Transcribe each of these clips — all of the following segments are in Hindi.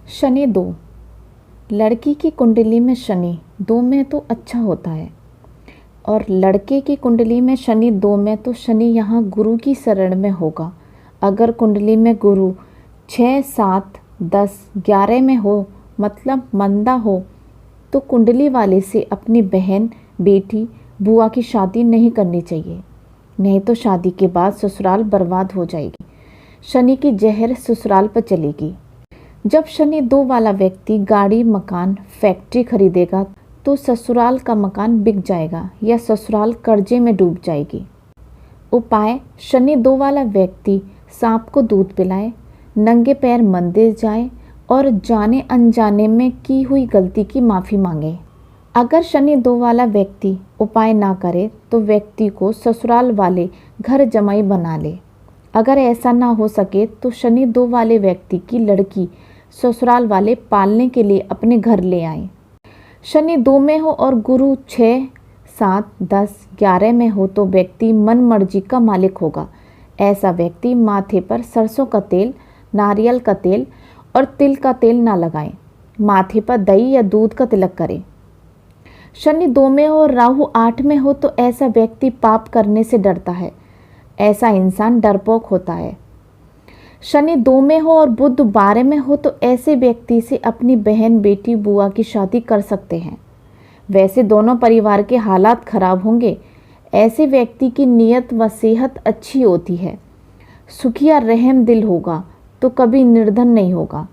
शनि 2। लड़की की कुंडली में शनि 2 में तो अच्छा होता है, और लड़के की कुंडली में शनि 2 में तो शनि यहाँ गुरु की शरण में होगा। अगर कुंडली में गुरु 6, 7, 10, 11 में हो, मतलब मंदा हो, तो कुंडली वाले से अपनी बहन, बेटी, बुआ की शादी नहीं करनी चाहिए, नहीं तो शादी के बाद ससुराल बर्बाद हो जाएगी। शनि की जहर ससुराल पर चलेगी। जब शनि 2 वाला व्यक्ति गाड़ी, मकान, फैक्ट्री खरीदेगा तो ससुराल का मकान बिक जाएगा या ससुराल कर्जे में डूब जाएगी। उपाय: शनि 2 वाला व्यक्ति सांप को दूध पिलाए, नंगे पैर मंदिर जाए और जाने अनजाने में की हुई गलती की माफ़ी मांगे। अगर शनि 2 वाला व्यक्ति उपाय ना करे तो व्यक्ति को ससुराल वाले घर जमाई बना ले। अगर ऐसा ना हो सके तो शनि 2 वाले व्यक्ति की लड़की ससुराल वाले पालने के लिए अपने घर ले आए। शनि 2 में हो और गुरु 6, 7, 10, 11 में हो तो व्यक्ति मन मर्जी का मालिक होगा। ऐसा व्यक्ति माथे पर सरसों का तेल, नारियल का तेल और तिल का तेल ना लगाए। माथे पर दही या दूध का तिलक करे। शनि 2 में हो और राहु 8 में हो तो ऐसा व्यक्ति पाप करने से डरता है। ऐसा इंसान डरपोक होता है। शनि 2 में हो और बुध 12 में हो तो ऐसे व्यक्ति से अपनी बहन, बेटी, बुआ की शादी कर सकते हैं। वैसे दोनों परिवार के हालात खराब होंगे। ऐसे व्यक्ति की नीयत व सेहत अच्छी होती है। सुखिया रहम दिल होगा तो कभी निर्धन नहीं होगा।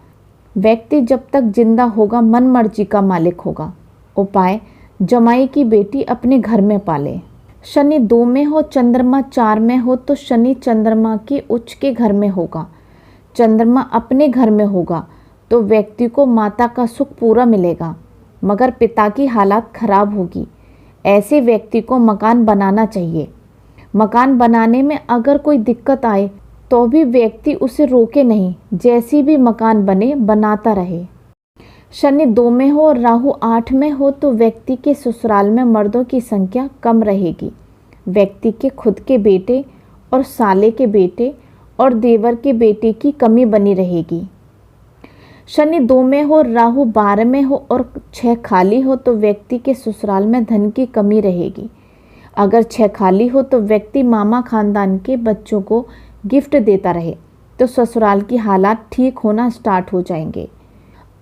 व्यक्ति जब तक जिंदा होगा मन मर्जी का मालिक होगा। उपाय: जमाई की बेटी अपने घर में पाले। शनि 2 में हो, चंद्रमा 4 में हो तो शनि चंद्रमा के उच्च के घर में होगा। चंद्रमा अपने घर में होगा तो व्यक्ति को माता का सुख पूरा मिलेगा, मगर पिता की हालत खराब होगी। ऐसे व्यक्ति को मकान बनाना चाहिए। मकान बनाने में अगर कोई दिक्कत आए तो भी व्यक्ति उसे रोके नहीं, जैसी भी मकान बने बनाता रहे। शनि 2 में हो और राहु 8 में हो तो व्यक्ति के ससुराल में मर्दों की संख्या कम रहेगी। व्यक्ति के खुद के बेटे और साले के बेटे और देवर के बेटे की कमी बनी रहेगी। शनि 2 में हो, राहु 12 में हो और 6 खाली हो तो व्यक्ति के ससुराल में धन की कमी रहेगी। अगर 6 खाली हो तो व्यक्ति मामा खानदान के बच्चों को गिफ्ट देता रहे तो ससुराल की हालात ठीक होना स्टार्ट हो जाएंगे।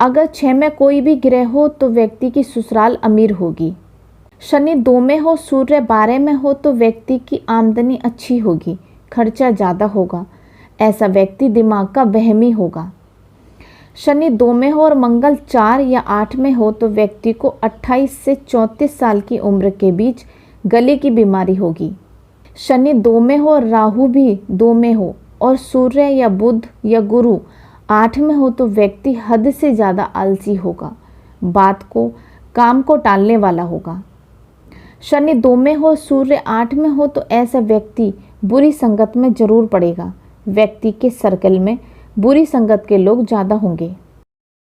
अगर 6 में कोई भी ग्रह हो तो व्यक्ति की ससुराल अमीर होगी। शनि 2 में हो, सूर्य 12 में हो तो व्यक्ति की आमदनी अच्छी होगी, खर्चा ज़्यादा होगा। ऐसा व्यक्ति दिमाग का वहमी होगा। शनि 2 में हो और मंगल 4 या 8 में हो तो व्यक्ति को 28 से 34 साल की उम्र के बीच गले की बीमारी होगी। शनि 2 में हो और राहु भी 2 में हो और सूर्य या बुध या गुरु 8 में हो तो व्यक्ति हद से ज़्यादा आलसी होगा, काम को टालने वाला होगा। शनि 2 में हो, सूर्य 8 में हो तो ऐसा व्यक्ति बुरी संगत में जरूर पड़ेगा। व्यक्ति के सर्कल में बुरी संगत के लोग ज़्यादा होंगे।